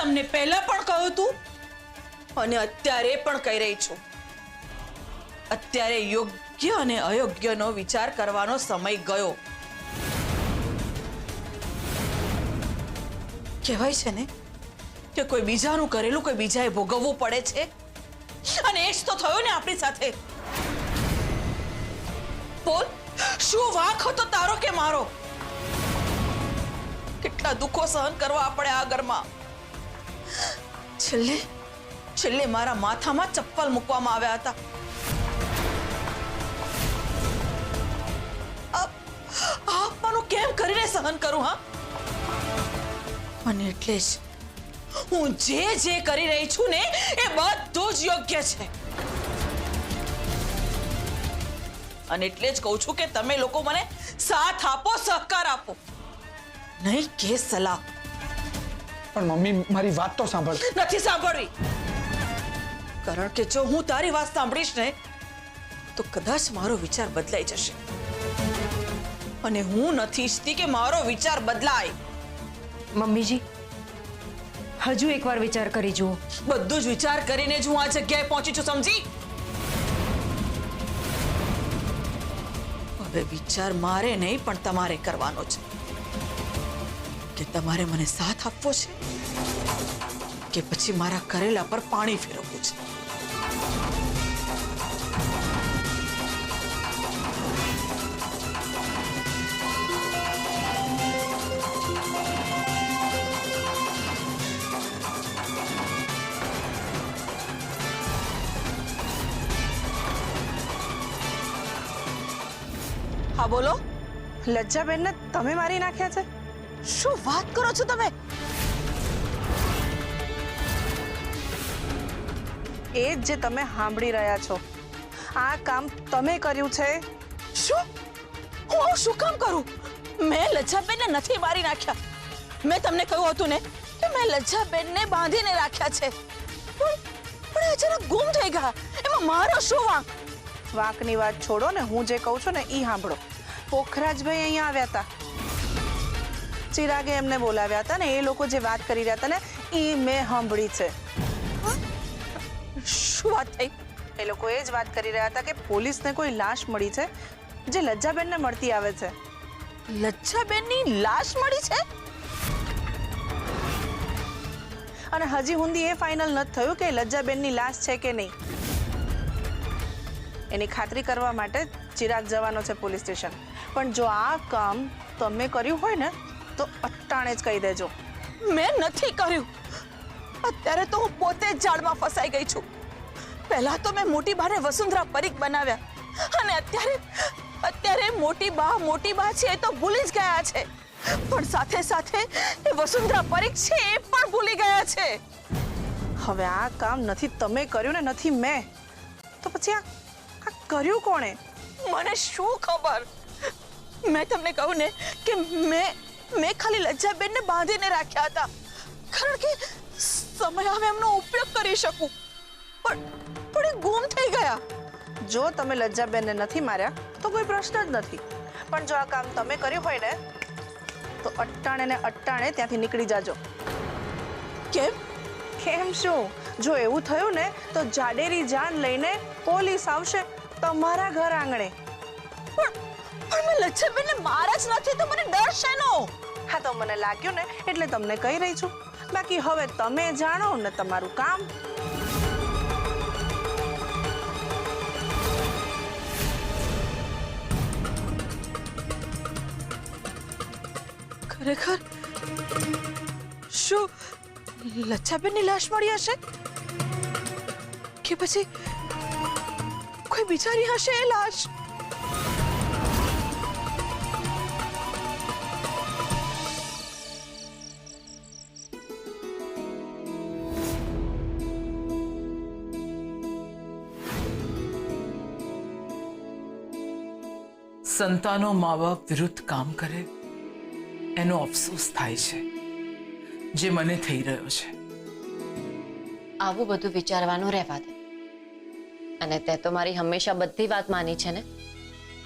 તમને પહેલા પણ કહ્યું તું અને અત્યારે પણ કહી રહી છું, અત્યારે યોગ્ય અને અયોગ્યનો વિચાર કરવાનો સમય ગયો. કહેવાય છે ને કે કોઈ બીજાનું કરેલું કોઈ બીજાએ ભોગવવું પડે છે, અને એ જ તો થયો ને આપણી સાથે. બોલ, શું વાંક હતો તારો કે મારો? કેટલા દુઃખો સહન કરવા પડે આ ઘરમાં. છેલ્લે મારા માથામાં ચપ્પલ મૂકવામાં આવ્યા હતા. આપવાનું કેમ કરીને સહન કરું? હા, અને એટલે જ હું જે કરી રહી છું ને એ બધું જ યોગ્ય છે. અને એટલે જ કહું છું કે તમે લોકો મને સાથ આપો, સહકાર આપો, નહીં કે સલાહ. પણ મમ્મી, મારી વાત તો સાંભળ. નથી સાંભળવી, કારણ કે જો હું તારી વાત સાંભળીશ ને તો કદાચ મારો વિચાર બદલાઈ જશે, અને હું નથી ઈચ્છતી કે મારો વિચાર બદલાય. મમ્મીજી, હજુ એકવાર વિચાર કરી જુઓ. બધું જ વિચાર કરીને જ હું આ જગ્યાએ પહોંચી છું, સમજી? હવે વિચાર મારે નહીં પણ તમારે કરવાનો છે કે તમારે મને સાથ આપવો છે કે પછી મારા કરેલા પર પાણી ફેરવવું છે. હા બોલો. લજ્જાબેનને તમે મારી નાખ્યા છે? શું વાત કરો છો તમે? એ જ જે તમે સાંભળી રહ્યા છો. આ કામ તમે કર્યું છે. શું? હું શું કામ કરું? મેં લજ્જાબેનને નથી મારી નાખ્યા. મેં તમને કહ્યું હતું ને કે મેં લજ્જાબેનને બાંધીને રાખ્યા છે. પણ એ અચાનક ગુમ થઈ ગયા, એમાં મારો શું વાંક? વાંકની વાત છોડો ને, હું જે કહું છું ને એ સાંભળો. પોખરાજભાઈ અહીંયા આવ્યા હતા, ચિરાગે એમને બોલાવ્યા હતા ને એ લોકો જે વાત કરી રહ્યા હતા ને એ મેં સાંભળી છે. શું વાત થઈ? એ લોકો એ જ વાત કરી રહ્યા હતા કે પોલીસને કોઈ લાશ મળી છે જે લજ્જાબેનને મળતી આવે છે. લજ્જાબેનની લાશ મળી છે? અને હજી સુધી એ ફાઇનલ નથી થયું કે લજ્જાબેનની લાશ છે કે નહીં. એની ખાતરી કરવા માટે ચિરાગ જવાનો છે પોલીસ સ્ટેશન. પણ જો આ કામ તમે કર્યું હોય ને તો અટ્ટાણે જ કહી દેજો. મેં નથી કર્યું. અત્યારે તો હું પોતે જ જાળમાં ફસાઈ ગઈ છું. પહેલા તો મેં મોટી બાને વસુંધરા પરીખ બનાવ્યા, અને અત્યારે મોટી બા છે એ તો ભૂલી જ ગયા છે, પણ સાથે સાથે એ વસુંધરા પરીખ છે એ પણ ભૂલી ગયા છે. હવે આ કામ નથી તમે કર્યું ને નથી મેં, તો પછી આ કર્યું કોણે? મને શું ખબર? મેં તમને કહું ને કે મેં ખાલી લજ્જાબેનને બાંધીને રાખ્યા હતા, કારણ કે સમય આવે એમનો ઉપયોગ કરી શકું. પણ એ ગુમ થઈ ગયા. જો તમે લજ્જાબેનને નથી માર્યા તો કોઈ પ્રશ્ન જ નથી, પણ જો આ કામ તમે કર્યું હોય ને તો અટ્ટાણે ને અટ્ટાણે ત્યાંથી નીકળી જાજો. કેમ શું? જો એવું થયું ને તો જાડેરી જાન લઈને પોલીસ આવશે તમારા ઘર આંગણે. પણ મેં લજ્જાબેનને મારા જ નથી, તો મને ડર શેનો? હા, તો મને લાગ્યું ને એટલે તમને કહી રહી છું. બાકી હવે તમે જાણો ને તમારું કામ. ખરેખર શું લજ્જાબેનની લાશ મળી હશે કે પછી કોઈ બિચારી હશે એ લાશ? સંતાનો મા બાપ વિરુદ્ધ કામ કરે એનો અફસોસ થાય છે, જે મને થઈ રહ્યો છે. આવું બધું વિચારવાનું રહેવા દે. અને તે તો મારી હંમેશા બધી વાત માની છે ને,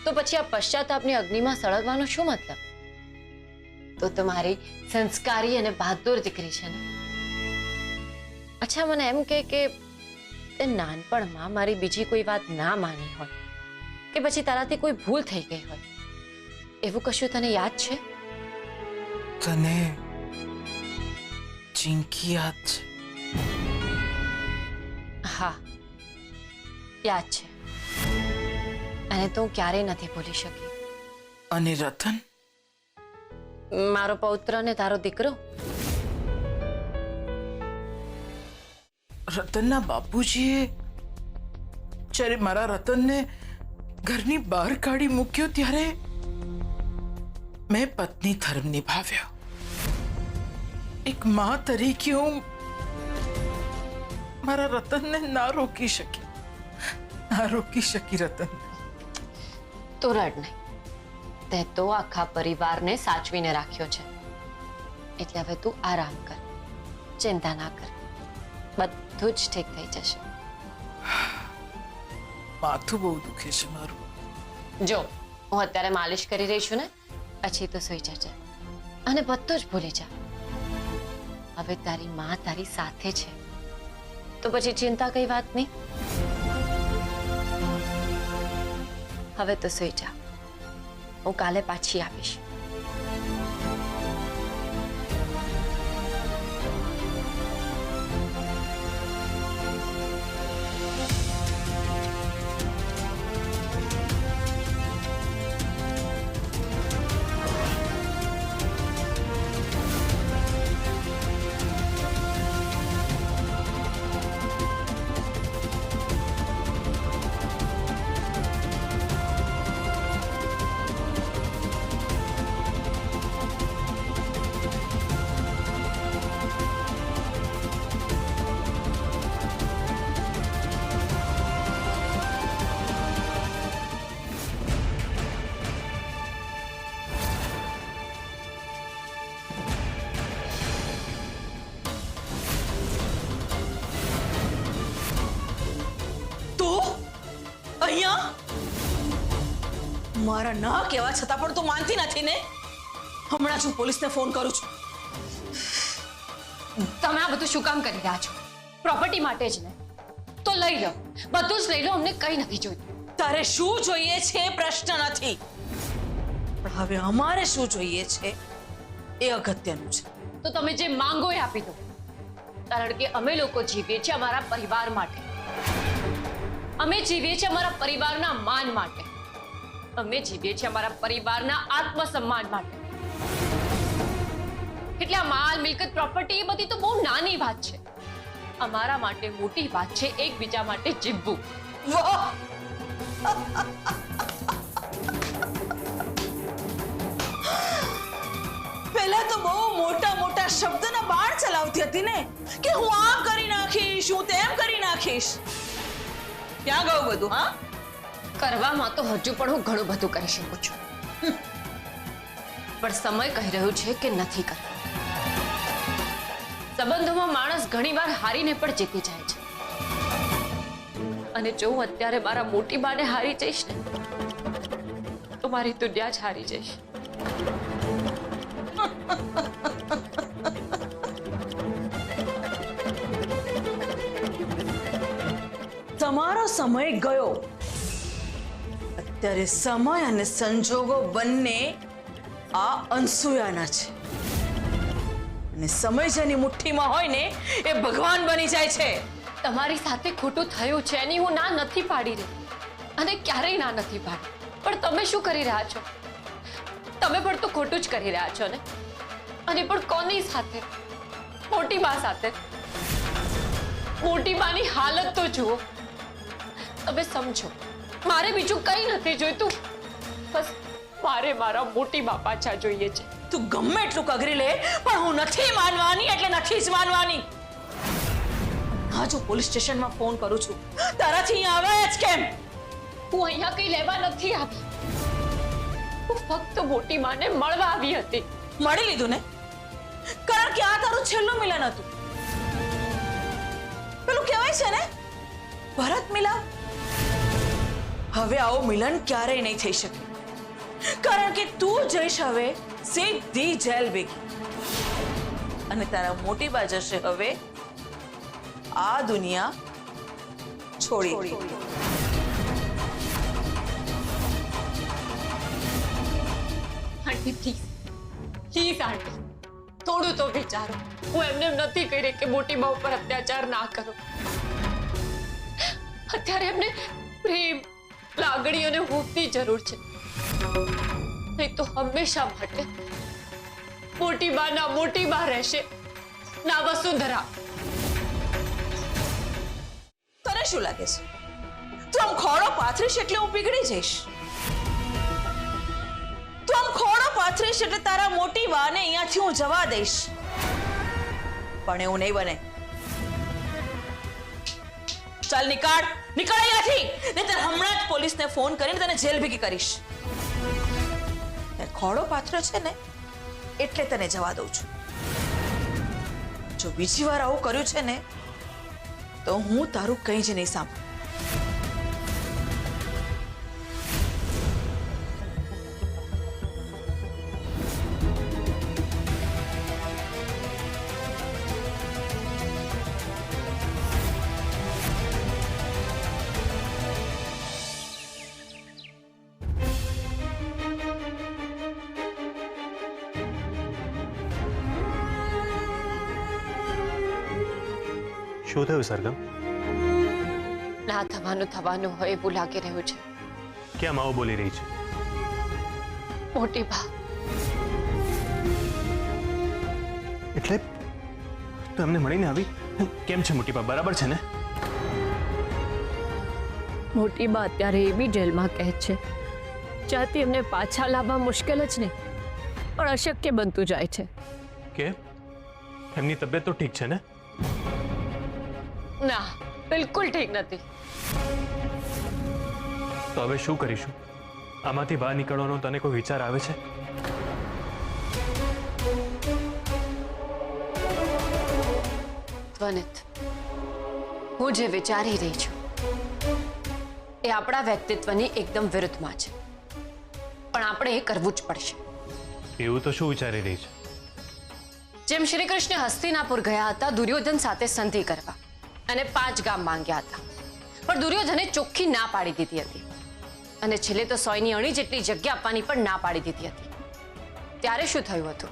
તો પછી આ પશ્ચાતાપની અગ્નિમાં સળગવાનો શું મતલબ? તો મારી સંસ્કારી અને બહાદુર દીકરી છે ને. પાછા મને એમ કે તે નાનપણમાં મારી બીજી કોઈ વાત ના માની હોય કે પછી તારાથી કોઈ ભૂલ થઈ ગઈ હોય એવું કશું તને યાદ છે? તને ચિંકી યાદ છે? હા, યાદ છે. અને તો હું ક્યારેય નથી ભૂલી શકી. અને રતન? મારો પૌત્ર ને તારો દીકરો. રતનના બાપુજીએ જ્યારે મારા રતનને ઘરની બહાર કાઢી મૂક્યો ત્યારે મેં પત્ની ધર્મ નિભાવ્યો. એક માં તરીકે હું મારા રતનને ના રોકી શકી. રતન. તું રડ નહીં. તે તો આખા પરિવારને સાચવીને રાખ્યો છે. એટલે હવે તું આરામ કર, ચિંતા ના કર, બધું જ ઠીક થઈ જશે. માથું બહુ દુખે છે મારું. જો હું અત્યારે માલિશ કરી રહી છું ને, પછી તો સૂઈ જજે અને બધું જ ભૂલી જા. હવે તારી માં તારી સાથે છે તો પછી ચિંતા કઈ વાતની. હવે તો સૂઈ જા, હું કાલે પાછી આવીશ. મારા ના કહેવા છતાં પણ તું માનતી નથી ને. હમણાં જ હું પોલીસને ફોન કરું છું. તમે આ બધું શું કામ કરી રહ્યા છો? પ્રોપર્ટી માટે જ ને? તો લઈ લો, બધું જ લઈ લો, અમને કઈ નથી જોઈતું. તારે શું જોઈએ છે પ્રશ્ન નથી, પણ હવે અમારે શું જોઈએ છે એ અગત્યનું છે. તો તમે જે માંગો એ આપી દો, કારણ કે અમે લોકો જીવીએ છીએ અમારા પરિવાર માટે. અમે જીવીએ છીએ અમારા પરિવારના માન માટે. અમે જીવીએ છીએ અમારા પરિવારના આત્મસન્માન માટે. એટલે આ માલ, મિલકત, પ્રોપર્ટી એ બધી તો બહુ નાની વાત છે. અમારા માટે મોટી વાત છે એકબીજા માટે જીવવું. વાહ! પહેલા તો બહુ મોટા મોટા શબ્દના બાણ ચલાવતી હતી ને કે હું આમ કરી નાખીશ, હું તેમ કરી નાખીશ. ક્યાં ગયું બધું? હા, કરવામાં તો હજુ પણ હું ઘણું બધું કરી શકું છું, પણ સમય કહી રહ્યું છે કે નથી કરવું. સંબંધોમાં માણસ ઘણીવાર હારીને પણ જીતી જાય છે. અને જો હું અત્યારે મારા મોટી બાને હારી જઈશ ને તો મારી દુનિયા જ હારી જઈશ. તમારો સમય ગયો. અત્યારે સમય અને સંજોગો બંને આ અનસૂયાના છે, અને સમય જેની મુઠ્ઠીમાં હોય ને એ ભગવાન બની જાય છે. તમારી સાથે ખોટું થયું છે એની હું ના નથી પાડી રહી, અને ક્યારેય ના નથી પાડી. પણ તમે શું કરી રહ્યા છો? તમે પણ તો ખોટું જ કરી રહ્યા છો ને. અને પણ કોની સાથે? મોટી બા સાથે. મોટી બાની હાલત તો જુઓ. તમે સમજો, મારે બીજું કઈ નથી જોઈતું, બસ મારે મારા મોટી બા પાછા જોઈએ છે. તું ગમે એટલું કગરી લે, પણ હું નથી માનવાની એટલે નથી જ માનવાની. હા, જો પોલીસ સ્ટેશનમાં ફોન કરું છું, તારાથી અહીંયા આવે જ કેમ? હું અહીંયા કઈ લેવા નથી આવી. હું ફક્ત મોટી માને મળવા આવી હતી. મળી લીધું ને? કારણ કે આ તારું છેલ્લું મિલન હતું. પેલું કહેવાય છે ને, ભરત મિલાપ. હવે આવું મિલન ક્યારેય નહીં થઈ શકે, કારણ કે તું જઈશ હવે સીધી જેલ ભેગી, અને તારા મોટી બા જશે હવે આ દુનિયા છોડી દે. આંટી પ્લીઝ પ્લીઝ આંટી થોડું તો વિચારો. હું એમને એમ નથી કહી રહી કે મોટી બા ઉપર અત્યાચાર ના કરો. અત્યારે એમને પ્રેમ લાગણી અને હૂંફની જરૂર છે. નહીં તો હંમેશા માટે મોટી બા રહેશે ના વસુંધરા. તને શું લાગે છે તું આમ ખોડો પાથરીશ એટલે હું પીગળી જઈશ? તું આમ ખોડો પાથરીશ એટલે તારા મોટી બાને અહીંયાથી હું જવા દઈશ? પણ એવું નહીં બને. ચાલ નીકળ અહીંયાથી, નહીંતર હમણાં જ પોલીસને ફોન કરીને તને જેલ ભેગી કરીશ. ખોડો પાથર્યો છે ને એટલે તને જવા દઉં છું. જો બીજી વાર આવું કર્યું છે ને તો હું તારું કંઈ જ નહીં સાંભળું. શું થયું સરગમ? ના થવાનું હોય એવું લાગી રહ્યું છે. કેમ આવું બોલી રહી છે? મોટી બા એટલે તો એમને મળીને આવી કેમ છે મોટી બા? બરાબર છે ને? મોટી બા અત્યારે એવી જેલમાં કેદ છે જ્યાંથી એમને પાછા લાવવા મુશ્કેલ જ નહીં પણ અશક્ય બનતું જાય છે. કે એમની તબિયત તો ઠીક છે ને? ના બિલકુલ ઠીક નથી. તો હવે શું કરીશું? આમાંથી બહાર નીકળવાનો તને કોઈ વિચાર આવે છે? ધ્વનિત, હું જે વિચારી રહી છું એ આપણા વ્યક્તિત્વની એકદમ વિરુદ્ધમાં છે પણ આપણે એ કરવું જ પડશે. એવું તો શું વિચારી રહી છે? જેમ શ્રી કૃષ્ણ હસ્તિનાપુર ગયા હતા દુર્યોધન સાથે સંધિ કરવા અને 5 ગામ માંગ્યા હતા પણ દુર્યોધને ચોખ્ખી ના પાડી દીધી હતી અને છેલ્લે તો 100 ની અણી જેટલી જગ્યા આપવાની પણ ના પાડી દીધી હતી. ત્યારે શું થયું હતું?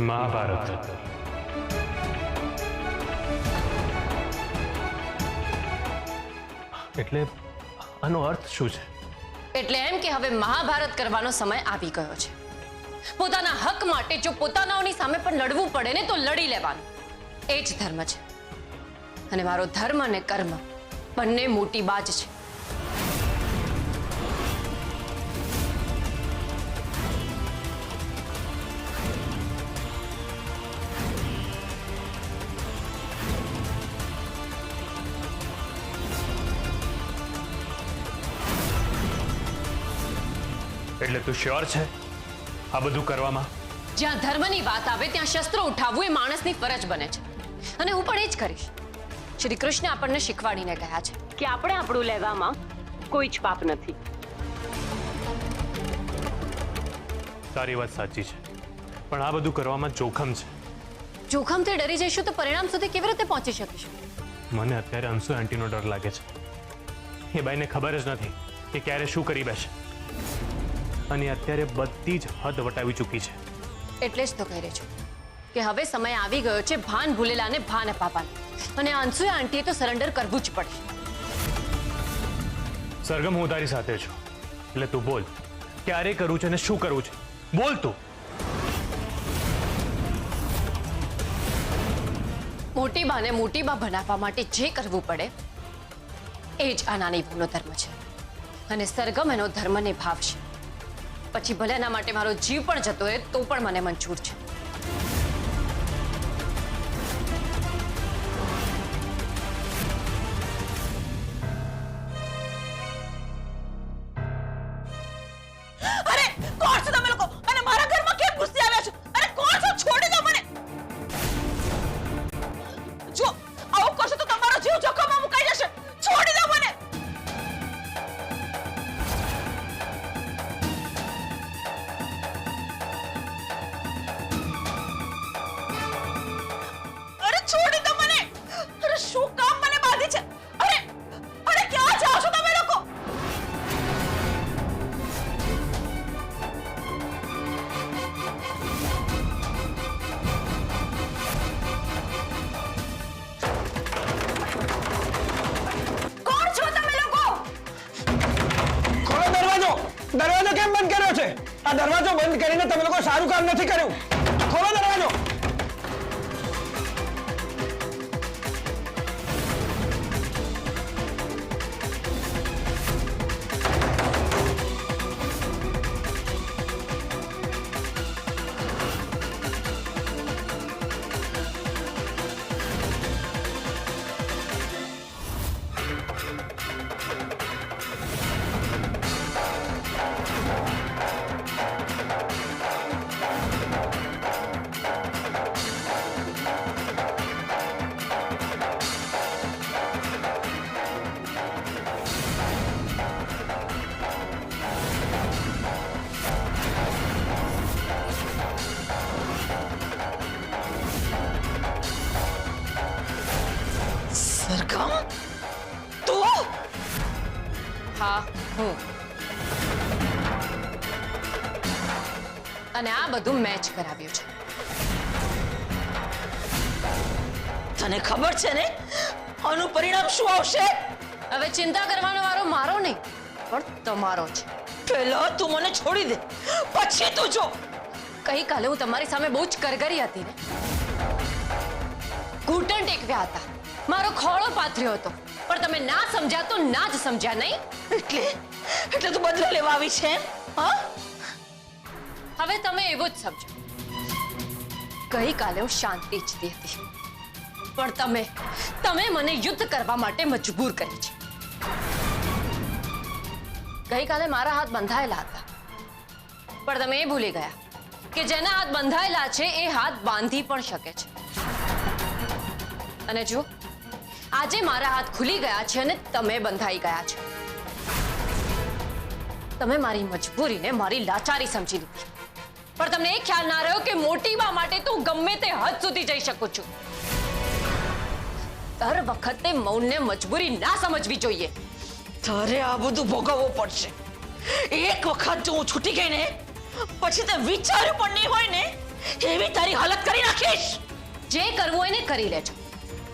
મહાભારત. એટલે આનો અર્થ શું છે? એટલે એમ કે હવે મહાભારત કરવાનો સમય આવી ગયો છે. પોતાના હક માટે જો પોતાનાઓની સામે પણ લડવું પડે ને તો લડી લેવાનું. એ જ ધર્મ છે અને મારો ધર્મ અને કર્મ બંને મોટી બાજ છે. એટલે તું શ્યોર છે આ બધું કરવામાં? જ્યાં ધર્મની વાત આવે ત્યાં શસ્ત્રો ઉઠાવવું એ માણસની ફરજ બને છે અને હું પણ એ જ કરીશ. શ્રી કૃષ્ણ આપણને શીખવાડીને ગયા છે કે આપણે આપણું લેવામાં કોઈ જ પાપ નથી. તારી વાત સાચી છે પણ આ બધું કરવામાં જોખમ છે. જોખમથી ડરી જઈશું તો પરિણામ સુધી કેવી રીતે પહોંચી શકીશું? મને અત્યારે અંશુ આંટીનો ડર લાગે છે. એ બાઈને ખબર જ નથી કે ક્યારે શું કરી બેસે અને અત્યારે બધી જ હદ વટાવી ચૂકી છે. એટલે જ તો કહી રહી છું કે હવે સમય આવી ગયો છે ભાન ભૂલેલાને ભાન અપાવવાનું અને અંશુ આંટીએ તો સરેન્ડર કરવું જ પડશે. સરગમ, હું તારી સાથે છું એટલે તું બોલ ક્યારે કરવું છે અને શું કરવું છે? બોલ તું. મોટી બાને મોટી બા બનાવવા માટે જે કરવું પડે એ જ આ નાની બહુનો ધર્મ છે અને સરગમ એનો ધર્મ નિભાવશે. પછી ભલે એના માટે મારો જીવ પણ જતો રહે તો પણ મને મંજૂર છે. અરે કોણ છો તમે લોકો અને મારા ઘરમાં કેમ ઘૂસી આવ્યા છો? અરે કોણ છો? છોડી દો મને. જો આવું કરશો તો તમારો જીવ જોખમમાં મુકાઈ જશે. છોડી દો મને. આ દરવાજો બંધ કરીને તમે લોકો સારું કામ નથી કર્યું. ખોલો દરવાજો. સરગમ, તું? હા હું. અને આ બધું મેચ કરાવ્યું છે. તને ખબર છે ને આનું પરિણામ શું આવશે? હવે ચિંતા કરવાનો વારો મારો નહીં પણ તમારો છે. પહેલા તું મને છોડી દે, પછી તું જો. ગઈકાલે હું તમારી સામે બહુ જ કરગરી હતી ને. ઘૂંટણ ટેકવ્યા હતા, મારો ખોળો પાથર્યો હતો, પણ તમે ના સમજ્યા તો ના જ સમજ્યા નહીં. એટલે તું બદલો લેવા આવી છે એમ? હા, હવે તમે એવું જ સમજો. ગઈકાલે હું શાંતિ ઈચ્છતી હતી, પણ તમે મને યુદ્ધ કરવા માટે મજબૂર કરી છે. ગઈકાલે મારા હાથ બંધાયેલા હતા, પણ તમે એ ભૂલી ગયા કે જેના હાથ બંધાયેલા છે એ હાથ બાંધી પણ શકે છે. અને જો આજે મારા હાથ ખુલી ગયા છે અને તમે બંધાઈ ગયા છો. તમે મારી મજબૂરીને મારી લાચારી સમજી લીધી, પણ તમને એ ખ્યાલ ના રહ્યો કે મોટી બા માટે તો ગમે તે હદ સુધી જઈ શકું છું. દર વખતે મૌનને મજબૂરી ના સમજવી જોઈએ. તારે આ બધું ભોગવવું પડશે. એક વખત જો હું છૂટી ગઈ ને પછી તે વિચાર્યું પણ નહીં હોય ને એવી તારી હાલત કરી નાખીશ. જે કરવું હોય ને કરી લેજો,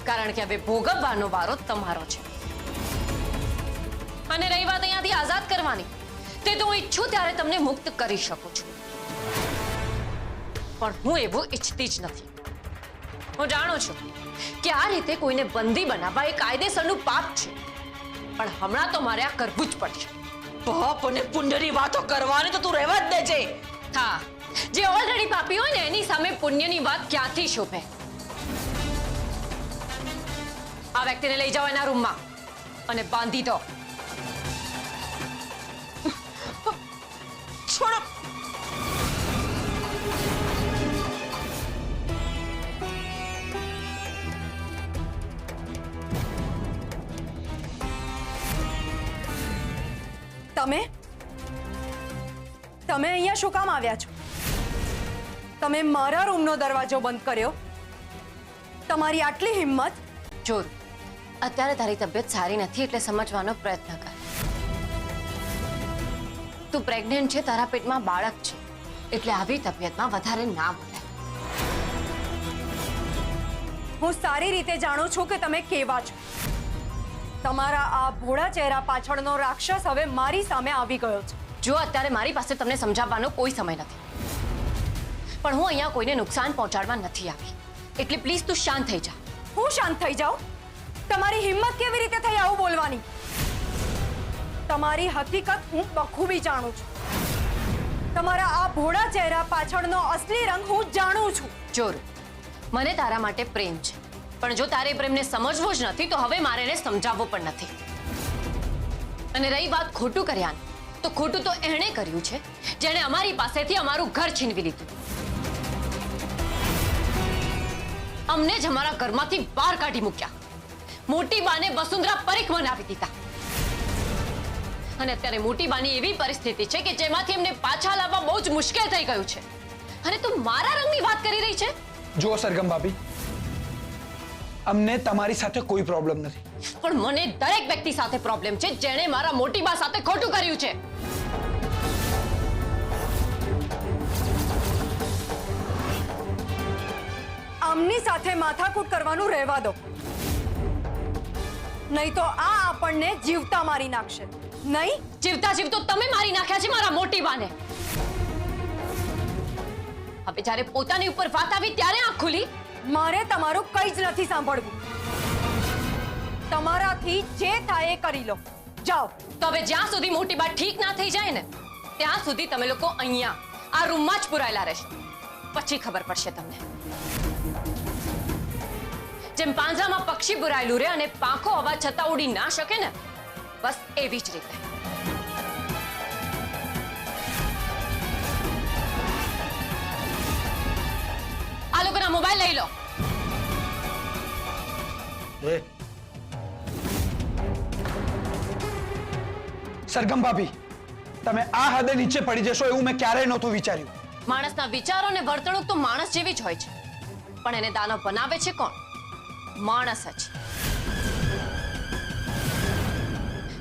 કારણ કે હવે ભોગવવાનો વારો તમારો છે. અને રહી વાત અહીંયાથી આઝાદ કરવાની, તે તો હું ઈચ્છું ત્યારે તમને મુક્ત કરી શકું છું, પણ હું એવું ઈચ્છતી જ નથી. હું જાણું છું કે આ રીતે કોઈને બંદી બનાવવા એ કાયદેસરનું પાપ છે, પણ હમણાં તો મારે આ કરવું જ પડશે. પાપ અને પુણ્યની વાતો કરવાની તો તું રહેવા જ દેજે. હા, જે ઓલરેડી પાપી હોય ને એની સામે પુણ્યની વાત ક્યાંથી શોભે. આ વ્યક્તિને લઈ જાઓ એના રૂમમાં અને બાંધી દો. છોડો. તમે અહીંયા શું કામ આવ્યા છો? તમે મારા રૂમનો દરવાજો બંધ કર્યો? તમારી આટલી હિંમત? જોર, અત્યારે તારી તબિયત સારી નથી એટલે સમજવાનો પ્રયત્ન કર. તું પ્રેગ્નન્ટ છે, તારા પેટમાં બાળક છે, એટલે આવી તબિયતમાં વધારે ના બોલાય. હું સારી રીતે જાણું છું કે તમે કેવા છો. તમારા આ ભોળા ચહેરા પાછળનો રાક્ષસ હવે મારી સામે આવી ગયો છે. જો અત્યારે મારી પાસે તમને સમજાવવાનો કોઈ સમય નથી, પણ હું અહીંયા કોઈને નુકસાન પહોંચાડવા નથી આવી, એટલે પ્લીઝ તું શાંત થઈ જા. હું શાંત થઈ જાઉં? તમારી હિંમત કેવી રીતે થઈ આવું બોલવાની? તમારી હકીકત હું બખૂબી જાણું છું. તમારા આ ભોળા ચહેરા પાછળનો અસલી રંગ હું જાણું છું. જોર, મને તારા માટે પ્રેમ છે, પણ જો તારે પ્રેમને સમજવો જ નથી તો હવે મારે એને સમજાવવો પણ નથી. અને રહી વાત ખોટું કર્યાની, તો ખોટું તો એણે કર્યું છે જેણે અમારી પાસેથી અમારું ઘર છીનવી લીધું. અમને જ અમારા ઘરમાંથી બહાર કાઢી મૂક્યા, મોટી બાને વસુંધરા પરીખ બનાવી દીધા, અને અત્યારે મોટી બાની એવી પરિસ્થિતિ છે કે જેમાંથી એમને પાછા લાવવા બહુ જ મુશ્કેલ થઈ ગયું છે. અને તું મારા રંગની વાત કરી રહી છે? જો સરગમ ભાભી, અમને તમારી સાથે કોઈ પ્રોબ્લેમ નથી, પણ મને દરેક વ્યક્તિ સાથે પ્રોબ્લેમ છે જેણે મારા મોટી બા સાથે ખોટું કર્યું છે. આમની સાથે માથાકૂટ કરવાનું રહેવા દો, નહીં તો આ આપણને જીવતા મારી નાખશે. નહીં જીવતા જીવતો તમે મારી નાખ્યા છે મારા મોટી બાને. હવે જ્યારે પોતાની ઉપર વાત આવી ત્યારે આંખ ખુલી. મારે તમારું કંઈ જ નથી સાંભળવું. તમારાથી જે થાય એ કરી લો. જાઓ. તો હવે જ્યાં સુધી મોટી બા ઠીક ના થઈ જાય ને ત્યાં સુધી તમે લોકો અહીંયા આ રૂમમાં જ પુરાયેલા રહેશો. પછી ખબર પડશે તમને. જેમ પાંજરામાં પક્ષી પુરાયેલું રહે અને પાંખો હોવા છતાં ઉડી ના શકે ને, બસ એવી જ રીતે. આ લોકોના મોબાઈલ લઈ લો. સરગમ ભાભી, તમે આ હદે નીચે પડી જશો એવું મેં ક્યારેય નહોતું વિચાર્યું. માણસના વિચારો અને વર્તણૂક તો માણસ જેવી જ હોય છે, પણ એને દાનવ બનાવે છે કોણ? માણસ જ.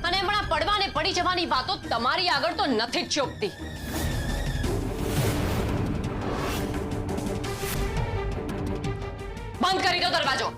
અને હમણાં પડવાને પડી જવાની વાતો તમારી આગળ તો નથી જ ચોપતી. બંધ કરી દો દરવાજો.